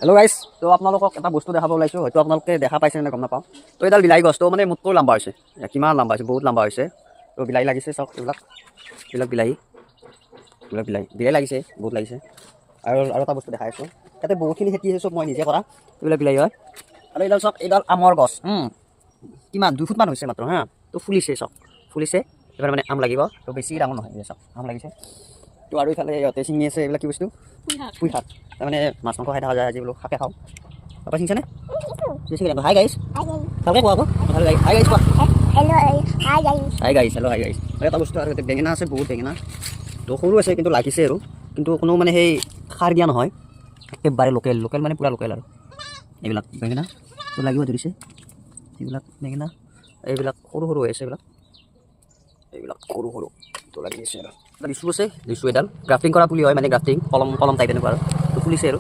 Hello guys, तो আপোনালোকক এটা বস্তু দেখাব ওলাইছোঁ। হয়তো আপোনালোকে দেখা পাইছে নে গম নাপাওঁ। তো এডাল বিলাহী গছটো মানে মোতকৈ লম্বা হৈছে। কিমান লম্বা হৈছে, বহুত লম্বা হৈছে। তো বিলাহী লাগিছে, চাওক এইবিলাক বিলাহী লাগিছে, বহুত লাগিছে। আৰু এটা বস্তু দেখাই আছোঁ, ইয়াতে বহুতখিনি খেতি আছে, চব মই নিজে কৰা। এইবিলাক বিলাহী হয়। আৰু এইডাল চাওক, এইডাল আমৰ গছ। কিমান 2 ফুটমান হৈছে মাত্ৰ হা। তো ফুলিছে, চাওক ফুলিছে। এবাৰ মানে আম লাগিব। তো বেছি ডাঙৰ নহয়, চাওক আম লাগিছে। তো আৰু ইফালে ইহঁতে ছিঙি আছে, এইবিলাক কি বস্তু? পুঁই শাক। তাৰমানে মাছ মাংস খাই থকা যায়, আজি বোলো শাকে খাওঁ। পাপা চিঙিছেনে? হাই গাইছ, ভালকৈ কোৱা আকৌ। হাই গাইছ কোৱা। Hi guys, hello' hi guys. এটা বস্তু আৰু বেঙেনা আছে, বহুত বেঙেনা। তো সৰু আছে কিন্তু লাগিছে আৰু, কিন্তু কোনো মানে সেই সাৰ দিয়া নহয়, একেবাৰে লোকেল মানে পূৰা লোকেল আৰু। এইবিলাক বেঙেনা তো লাগিব ধৰিছে, এইবিলাক বেঙেনা, এইবিলাক সৰু হৈ আছে, এইবিলাক সৰু তো লাগি আছে আৰু। লিচু আছে, লিচু এডাল গ্ৰাফটিং কৰা পুলি হয়, মানে গ্ৰাফটিং কলম টাইপ এনেকুৱা আৰু। তো ফুলিছে আৰু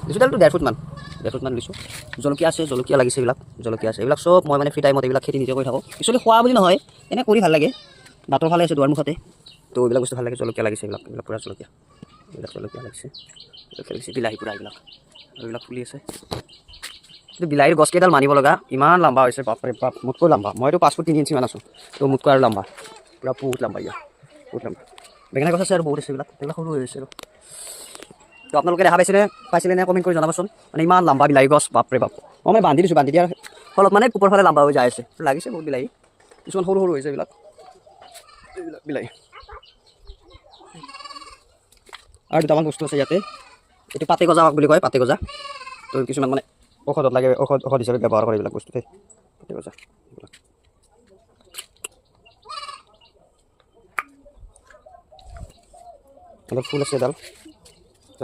লিচুডালটো 1.5 ফুটমান লিচু। জলকীয়া আছে, জলকীয়া লাগিছে, জলকীয়া আছে। এইবিলাক চব মই মানে ফ্ৰী টাইমত এইবিলাক খেতি নিজে কৰি থাকোঁ। একচুৱেলি খোৱা বুলি নহয়, এনে কৰি ভাল লাগে। বাটৰ ফালে আছে, দুৱাৰ মুখতে। তো এইবিলাক বস্তু ভাল লাগে। জলকীয়া লাগিছে, এইবিলাক পূৰা জলকীয়া লাগিছে, বিলাহী পূৰা এইবিলাক ফুলি আছে। কিন্তু বিলাহীৰ গছকেইডাল মানিব লগা, ইমান লম্বা হৈছে, বাপৰে বাপ, মোতকৈ লম্বা। মইতো 5 ফুট 3 ইঞ্চিমান আছোঁ, তো মোতকৈ আৰু লম্বা, পূৰা বহুত লম্বা। বহুত লম্বা বেঙেনা গছ আছে আৰু বহুত আছে, এইবিলাক সৰু হৈ আছে আৰু। তো আপোনালোকে দেখা পাইছিলে নে কমেণ্ট কৰি জনাবচোন। মানে ইমান লম্বা বিলাহী গছ, বাপৰে বাপ। মই মানে বান্ধি দিয়াৰ ফলত মানে ওপৰ ফালে লম্বা হৈ যাই আছে। লাগিছে বহুত বিলাহী, কিছুমান সৰু হৈছে এইবিলাক বিলাহী। আৰু দুটামান বস্তু আছে ইয়াতে, এইটো পাতে গজা বুলি কয়, পাতে গজা। তো কিছুমান মানে ঔষধত লাগে, ঔষধ হিচাপে ব্যৱহাৰ কৰে এইবিলাক বস্তু। পাতে গজা এডাল ফুল আছে, এডাল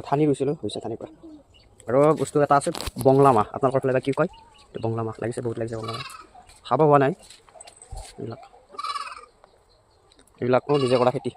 ঠানি ৰুইছিলোঁ, হৈছে ঠানিৰ পৰা। আৰু বস্তু এটা আছে, বংলা মাহ। আপোনালোকৰ ফালে কি কয়? বংলা মাহ লাগিছে, বহুত লাগিছে বংলা মাহ। খাব হোৱা নাই, এইবিলাক মই নিজে কৰা খেতি।